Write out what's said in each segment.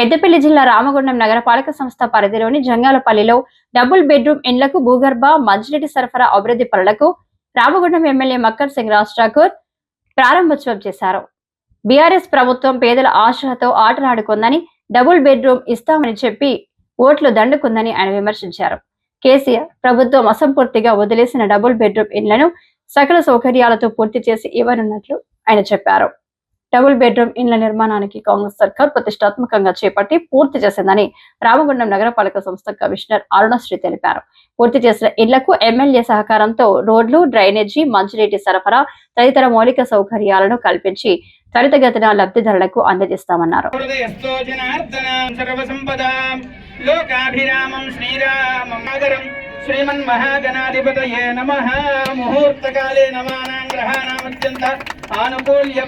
పెద్దపల్లి జిల్లా రామగుండం నగరపాలక సంస్థ పరిధిలోని జంగాలపల్లిలో డబుల్ బెడ్రూమ్ ఇండ్లకు భూగర్భ మంచినీటి సరఫరా అభివృద్ధి పనులకు రామగుండం ఎమ్మెల్యే మక్కర్ సింగ్ రాజ్ ఠాకూర్ ప్రారంభోత్సవం చేశారు. బీఆర్ఎస్ ప్రభుత్వం పేదల ఆశలతో ఆటలాడుకుందని, డబుల్ బెడ్రూమ్ ఇస్తామని చెప్పి ఓట్లు దండుకుందని ఆయన విమర్శించారు. కేసీఆర్ ప్రభుత్వం అసంపూర్తిగా వదిలేసిన డబుల్ బెడ్రూమ్ ఇండ్లను సకల సౌకర్యాలతో పూర్తి చేసి ఇవ్వనున్నట్లు ఆయన చెప్పారు. డబుల్ బెడ్రూమ్ ఇండ్ల నిర్మాణానికి కాంగ్రెస్ సర్కార్ ప్రతిష్టాత్మకంగా చేపట్టి పూర్తి చేసిందని రామగుండం నగరపాలక సంస్థ కమిషనర్ అరుణశ్రీ తెలిపారు. పూర్తి చేసిన ఇండ్లకు ఎమ్మెల్యే సహకారంతో రోడ్లు, డ్రైనేజీ, మంచినీటి సరఫరా తదితర మౌలిక సౌకర్యాలను కల్పించి త్వరితగతిన లబ్ధిదారులకు అందజేస్తామన్నారు. శ్రీమన్మహాగణాధిపతయే నమః. ముహూర్తకాలే నమానాం గ్రహాణామత్యంత ఆనుకూల్య.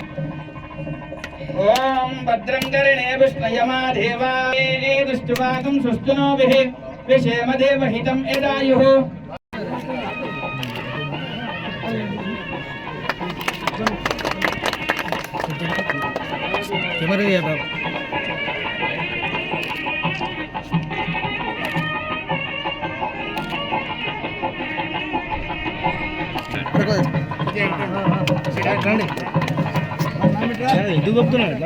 ఓం భద్రం కరణే విష్ణయమా దేవాయే దుష్టువాగం సుస్తునోభిః విషేమ దేవహితం యదాయుః. ఎందుకు చెప్తున్నాడు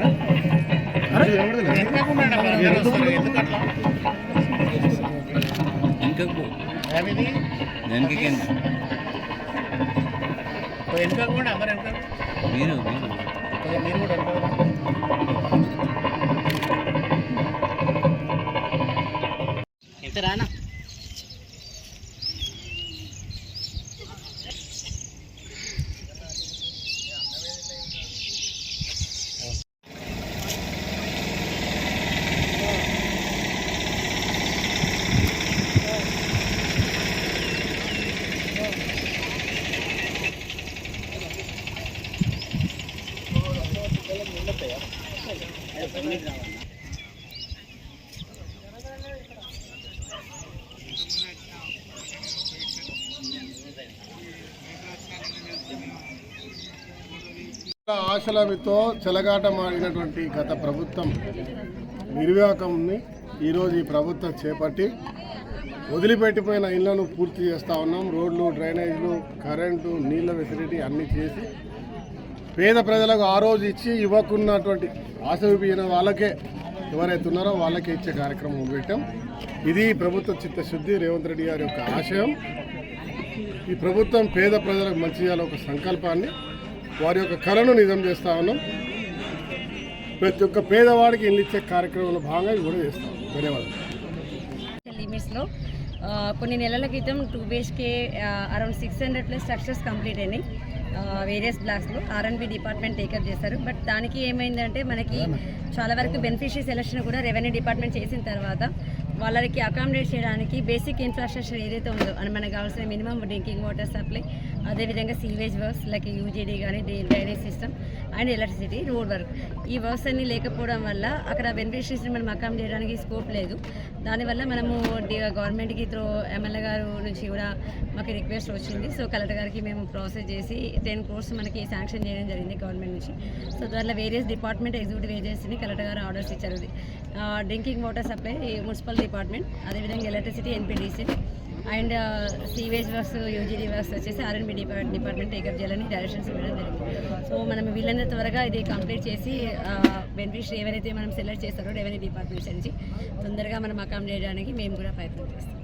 ఎంత రానా ఆశలతో చెలగాటమాడినటువంటి గత ప్రభుత్వం నిర్వాహకంని ఈరోజు ఈ ప్రభుత్వం చేపట్టి వదిలిపెట్టిపోయిన ఇళ్లను పూర్తి చేస్తూ ఉన్నాం. రోడ్లు, డ్రైనేజీలు, కరెంటు, నీళ్ళ ఫెసిలిటీ అన్నీ చేసి పేద ప్రజలకు ఆ రోజు ఇచ్చి ఇవ్వకున్నటువంటి ఆశ విపిన వాళ్ళకే ఎవరైతే ఉన్నారో వాళ్ళకే ఇచ్చే కార్యక్రమం పెట్టాం. ఇది ప్రభుత్వ చిత్తశుద్ధి, రేవంత్ రెడ్డి గారి యొక్క ఆశయం. ఈ ప్రభుత్వం పేద ప్రజలకు మంచి చేయాలి ఒక సంకల్పాన్ని, వారి యొక్క కళను నిజం చేస్తూ ఉన్నాం. ప్రతి ఒక్క పేదవాడికి ఇల్లు ఇచ్చే కార్యక్రమంలో భాగంగా ఇది కూడా చేస్తాం. ధన్యవాదాలు. లిమిట్స్లో కొన్ని నెలల క్రితం 2 BHK అరౌండ్ 600+ స్ట్రక్చర్స్ కంప్లీట్ అయినాయి. వేరియస్ బ్లాక్స్లో R&B డిపార్ట్మెంట్ టేకప్ చేశారు. బట్ దానికి ఏమైందంటే మనకి చాలా వరకు బెనిఫిషరీ సెలక్షన్ కూడా రెవెన్యూ డిపార్ట్మెంట్ చేసిన తర్వాత వాళ్ళకి అకామిడేట్ చేయడానికి బేసిక్ ఇన్ఫ్రాస్ట్రక్చర్ ఏదైతే ఉందో అని మనకు కావాల్సిన మినిమం డ్రింకింగ్ వాటర్ సప్లై, అదేవిధంగా సీవేజ్ వర్క్స్ లైక్ UGD కానీ, drainage system and electricity, road work, ఈ వర్క్స్ అన్నీ లేకపోవడం వల్ల అక్కడ బెనిఫిషరీస్ని మనం అకామిడేట్ చేయడానికి స్కోప్ లేదు. దానివల్ల మనము గవర్నమెంట్కి త్రూ ఎమ్మెల్యే గారు నుంచి కూడా మాకు రిక్వెస్ట్ వచ్చింది. సో కలెక్టర్ గారికి మేము ప్రాసెస్ చేసి 10 crores మనకి శాంక్షన్ చేయడం జరిగింది గవర్నమెంట్ నుంచి. సో దాంట్లో వేరియస్ డిపార్ట్మెంట్ ఎగ్జిక్యూటివ్ ఏజెన్సీని కలెక్టర్ గారు ఆర్డర్స్ ఇచ్చారు. Drinking water supply municipal department, అదేవిధంగా electricity NPDC and sewage works, UGD works వచ్చేసి R&B డిపార్ట్మెంట్ టేకప్ చేయాలని డైరెక్షన్స్ ఇవ్వడం జరిగింది. సో మనం వీళ్ళంతా త్వరగా ఇది కంప్లీట్ చేసి బెనిఫిషరీ ఎవరైతే మనం సెలెక్ట్ చేస్తారో రెవెన్యూ డిపార్ట్మెంట్స్ నుంచి తొందరగా మనం అకామిడేట్ చేయడానికి మేము కూడా ప్రయత్నం చేస్తాం.